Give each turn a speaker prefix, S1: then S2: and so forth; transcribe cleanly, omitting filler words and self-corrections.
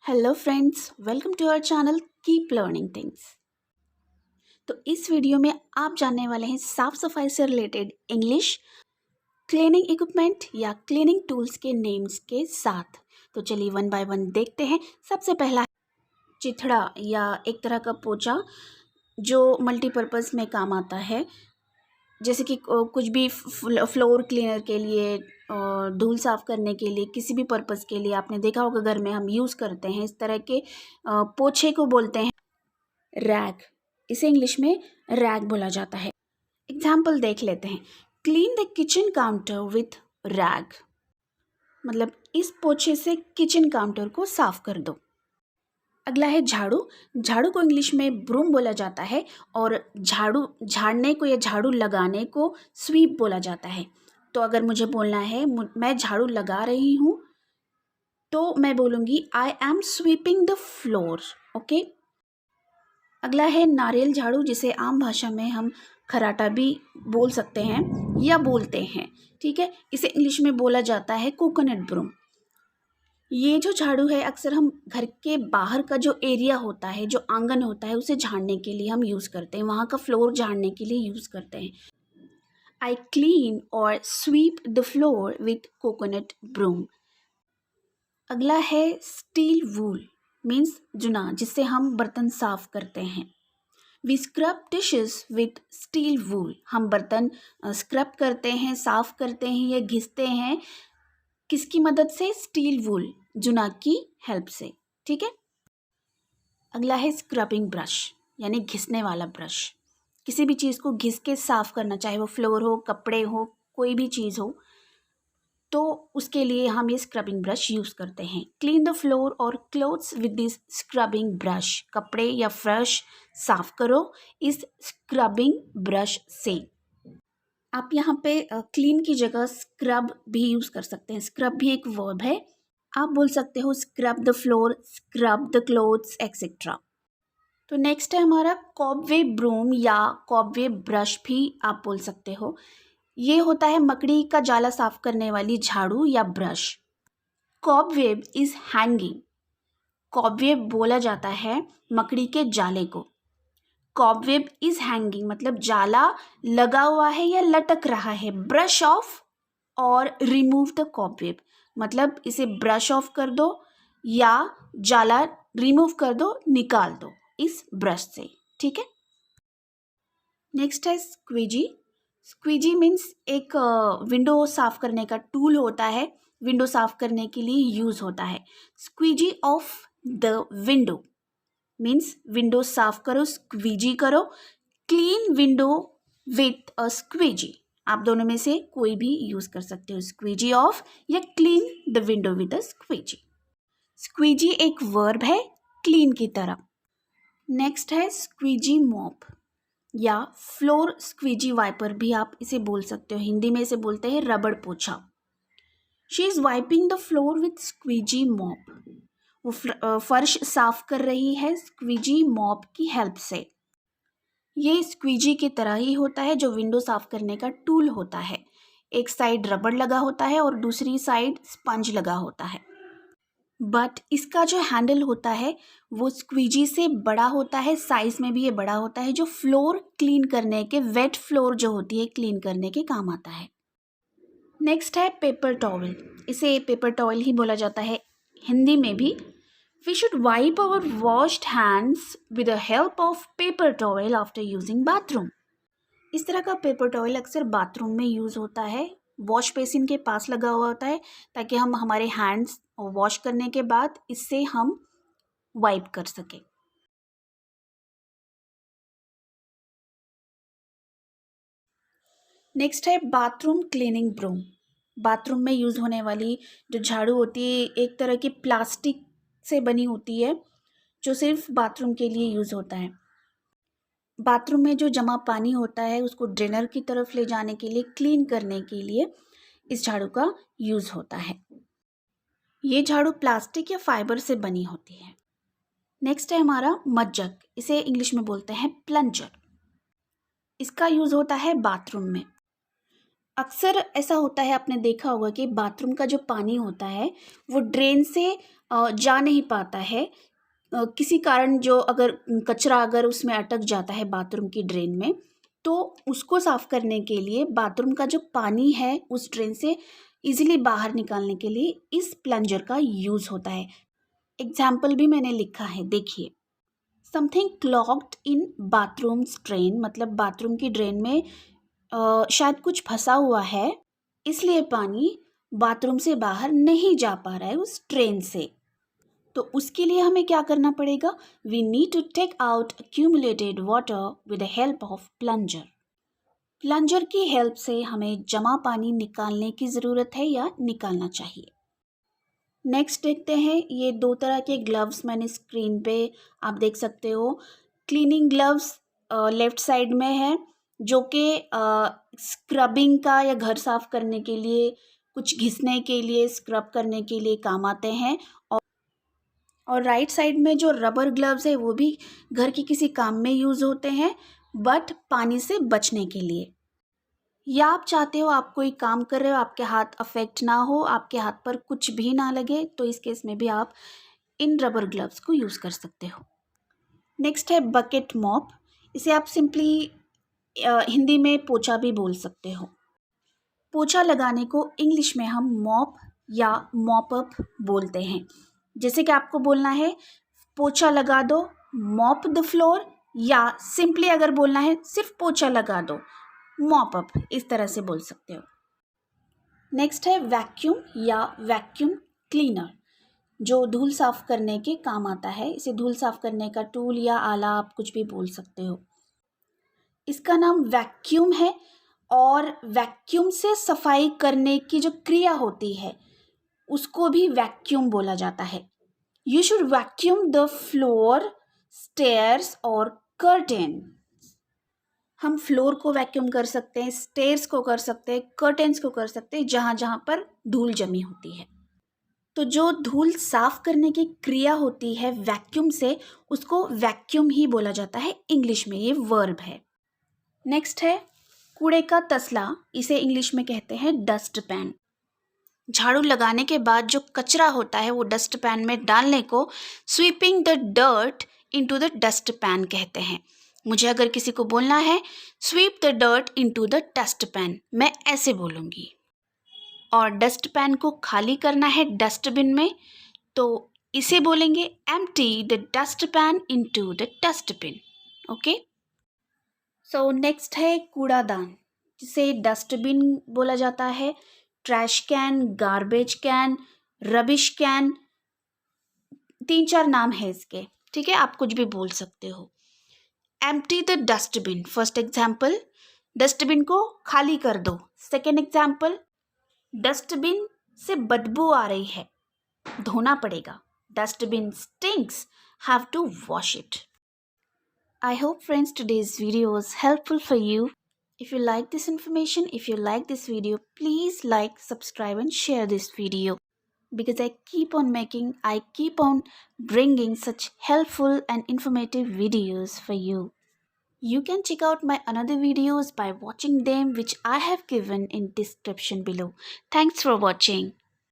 S1: Hello friends, welcome to our channel keep learning things. तो इस video में आप जानने वाले हैं साफ सफाई से रिलेटेड इंग्लिश, क्लीनिंग इक्विपमेंट या क्लीनिंग टूल्स के नेम्स के साथ। तो चलिए वन बाय वन देखते हैं। सबसे पहला है चिथड़ा या एक तरह का पोछा जो मल्टीपर्पज़ में काम आता है, जैसे कि कुछ भी फ्लोर क्लीनर के लिए, धूल साफ़ करने के लिए, किसी भी पर्पज़ के लिए आपने देखा होगा घर में हम यूज़ करते हैं इस तरह के पोछे को बोलते हैं रैग। इसे इंग्लिश में रैग बोला जाता है। एग्जाम्पल देख लेते हैं। Clean the kitchen counter with rag, मतलब इस पोछे से किचन काउंटर को साफ कर दो। अगला है झाड़ू। झाड़ू को इंग्लिश में ब्रूम बोला जाता है और झाड़ू झाड़ने को या झाड़ू लगाने को स्वीप बोला जाता है। तो अगर मुझे बोलना है मैं झाड़ू लगा रही हूँ, तो मैं बोलूँगी I am sweeping the floor. Okay. अगला है नारियल झाड़ू, जिसे आम भाषा में हम खराटा भी बोल सकते हैं या बोलते हैं। ठीक है, इसे इंग्लिश में बोला जाता है कोकोनट ब्रूम। ये जो झाड़ू है अक्सर हम घर के बाहर का जो एरिया होता है, जो आंगन होता है, उसे झाड़ने के लिए हम यूज़ करते हैं, वहाँ का फ्लोर झाड़ने के लिए यूज़ करते हैं। आई क्लीन और sweep the floor with coconut broom. अगला है स्टील वूल, मीन्स जुना, जिससे हम बर्तन साफ करते हैं। We scrub dishes with steel wool. हम बर्तन स्क्रब करते हैं, साफ करते हैं या घिसते हैं किसकी मदद से? स्टील वूल, जुना की हेल्प से। ठीक है। अगला है स्क्रबिंग ब्रश, यानी घिसने वाला ब्रश। किसी भी चीज़ को घिस के साफ करना, चाहे वो फ्लोर हो, कपड़े हो, कोई भी चीज़ हो, तो उसके लिए हम ये स्क्रबिंग ब्रश यूज़ करते हैं। क्लीन द फ्लोर और clothes with this scrubbing brush. कपड़े या फर्श साफ करो इस स्क्रबिंग ब्रश से। आप यहाँ पे क्लीन की जगह स्क्रब भी यूज़ कर सकते हैं। स्क्रब भी एक वर्ब है। आप बोल सकते हो scrub the floor, scrub the clothes etcetera. तो नेक्स्ट है हमारा कॉबवेब ब्रूम या कॉबवेब ब्रश भी आप बोल सकते हो। ये होता है मकड़ी का जाला साफ करने वाली झाड़ू या brush. Cobweb is hanging. Cobweb बोला जाता है मकड़ी के जाले को। कॉबवेब इज हैंगिंग मतलब जाला लगा हुआ है या लटक रहा है। ब्रश ऑफ और रिमूव द कॉबवेब, मतलब इसे ब्रश ऑफ कर दो या जाला रिमूव कर दो, निकाल दो इस ब्रश से। ठीक है। नेक्स्ट है स्क्वीजी। स्क्वीजी मीन्स एक विंडो साफ करने का टूल होता है, विंडो साफ करने के लिए यूज होता है। Squeezy of the window means window साफ करो, स्क्वीजी करो। Clean window with a squeezy, आप दोनों में से कोई भी यूज कर सकते हो, स्क्वीजी ऑफ या clean the window with a squeezy. Squeezy एक वर्ब है क्लीन की तरह। नेक्स्ट है स्क्वीजी मॉप या फ्लोर स्क्वीजी वाइपर भी आप इसे बोल सकते हो। हिंदी में इसे बोलते हैं रबड़ पोछा। She is wiping the floor with squeezy mop. वो फर्श साफ कर रही है स्क्वीजी मॉप की हेल्प से। ये स्क्वीजी की तरह ही होता है जो विंडो साफ करने का टूल होता है। एक साइड रबड़ लगा होता है और दूसरी साइड स्पंज लगा होता है, बट इसका जो हैंडल होता है वो स्क्वीजी से बड़ा होता है, साइज में भी ये बड़ा होता है, जो फ्लोर क्लीन करने के, वेट फ्लोर जो होती है क्लीन करने के काम आता है। नेक्स्ट है पेपर टॉवल। इसे पेपर टॉवल ही बोला जाता है हिंदी में भी। We should wipe our washed hands with the help of paper towel after using bathroom. इस तरह का पेपर टॉवल अक्सर बाथरूम में यूज़ होता है, वॉश बेसिन के पास लगा हुआ होता है, ताकि हम हमारे हैंड्स वॉश करने के बाद इससे हम वाइप कर सकें। नेक्स्ट है बाथरूम क्लीनिंग ब्रूम। बाथरूम में यूज़ होने वाली जो झाड़ू होती है एक तरह की प्लास्टिक से बनी होती है, जो सिर्फ बाथरूम के लिए यूज़ होता है। बाथरूम में जो जमा पानी होता है उसको ड्रेनर की तरफ ले जाने के लिए, क्लीन करने के लिए इस झाड़ू का यूज़ होता है। ये झाड़ू प्लास्टिक या फाइबर से बनी होती है। नेक्स्ट है हमारा मज्जक। इसे इंग्लिश में बोलते हैं प्लंजर। इसका यूज़ होता है बाथरूम में। अक्सर ऐसा होता है, आपने देखा होगा कि बाथरूम का जो पानी होता है वो ड्रेन से जा नहीं पाता है, किसी कारण, जो अगर कचरा अगर उसमें अटक जाता है बाथरूम की ड्रेन में, तो उसको साफ करने के लिए बाथरूम का जो पानी है उस ड्रेन से इजीली बाहर निकालने के लिए इस प्लंजर का यूज़ होता है। एग्जाम्पल भी मैंने लिखा है, देखिए। Something clogged in bathroom drain, मतलब बाथरूम की ड्रेन में शायद कुछ फंसा हुआ है, इसलिए पानी बाथरूम से बाहर नहीं जा पा रहा है उस ड्रेन से। तो उसके लिए हमें क्या करना पड़ेगा? We need to take out accumulated water with the help of plunger. Plunger की हेल्प से हमें जमा पानी निकालने की ज़रूरत है या निकालना चाहिए। नेक्स्ट देखते हैं, ये दो तरह के ग्लव्स मैंने स्क्रीन पे आप देख सकते हो। क्लीनिंग ग्लव्स लेफ़्ट साइड में है, जो कि स्क्रबिंग का या घर साफ़ करने के लिए, कुछ घिसने के लिए, स्क्रब करने के लिए काम आते हैं। और राइट साइड में जो रबर ग्लव्स है वो भी घर के किसी काम में यूज़ होते हैं, बट पानी से बचने के लिए। या आप चाहते हो आप कोई काम कर रहे हो, आपके हाथ अफेक्ट ना हो, आपके हाथ पर कुछ भी ना लगे, तो इस केस में भी आप इन रबर ग्लव्स को यूज़ कर सकते हो। नेक्स्ट है बकेट मॉप। इसे आप सिंपली हिंदी में पोछा भी बोल सकते हो। पोछा लगाने को इंग्लिश में हम मॉप या मॉप अप बोलते हैं। जैसे कि आपको बोलना है पोछा लगा दो, मॉप द फ्लोर, या सिंपली अगर बोलना है सिर्फ पोछा लगा दो, मॉप अप, इस तरह से बोल सकते हो। नेक्स्ट है वैक्यूम या वैक्यूम क्लीनर, जो धूल साफ करने के काम आता है। इसे धूल साफ करने का टूल या आला आप कुछ भी बोल सकते हो। इसका नाम वैक्यूम है, और वैक्यूम से सफाई करने की जो क्रिया होती है उसको भी वैक्यूम बोला जाता है। You should vacuum the floor, stairs और कर्टेन। हम फ्लोर को वैक्यूम कर सकते हैं, स्टेयर्स को कर सकते हैं, कर्टेन्स को कर सकते हैं, जहाँ जहाँ पर धूल जमी होती है। तो जो धूल साफ करने की क्रिया होती है वैक्यूम से, उसको वैक्यूम ही बोला जाता है इंग्लिश में, ये वर्ब है। नेक्स्ट है कूड़े का तसला, इसे इंग्लिश में कहते हैं डस्ट पैन। झाड़ू लगाने के बाद जो कचरा होता है वो डस्ट पैन में डालने को sweeping the dirt into the dust pan कहते हैं। मुझे अगर किसी को बोलना है sweep the dirt into the dust pan, मैं ऐसे बोलूँगी। और डस्ट पैन को खाली करना है डस्टबिन में, तो इसे बोलेंगे empty the dust pan into the dustbin. Okay. So next है कूड़ादान, जिसे डस्टबिन बोला जाता है, trash can, garbage can, rubbish can, 3-4 नाम है इसके, ठीक है, आप कुछ भी बोल सकते हो। Empty the dustbin, first example, dustbin को खाली कर दो। सेकेंड एग्जाम्पल, डस्टबिन से बदबू आ रही है, धोना पड़ेगा। Dustbin stinks, have to wash it. I hope friends today's video was helpful for you. If you like this information, if you like this video, please like, subscribe and share this video, because I keep on bringing such helpful and informative videos for you. You can check out my another videos by watching them, which I have given in description below. Thanks for watching.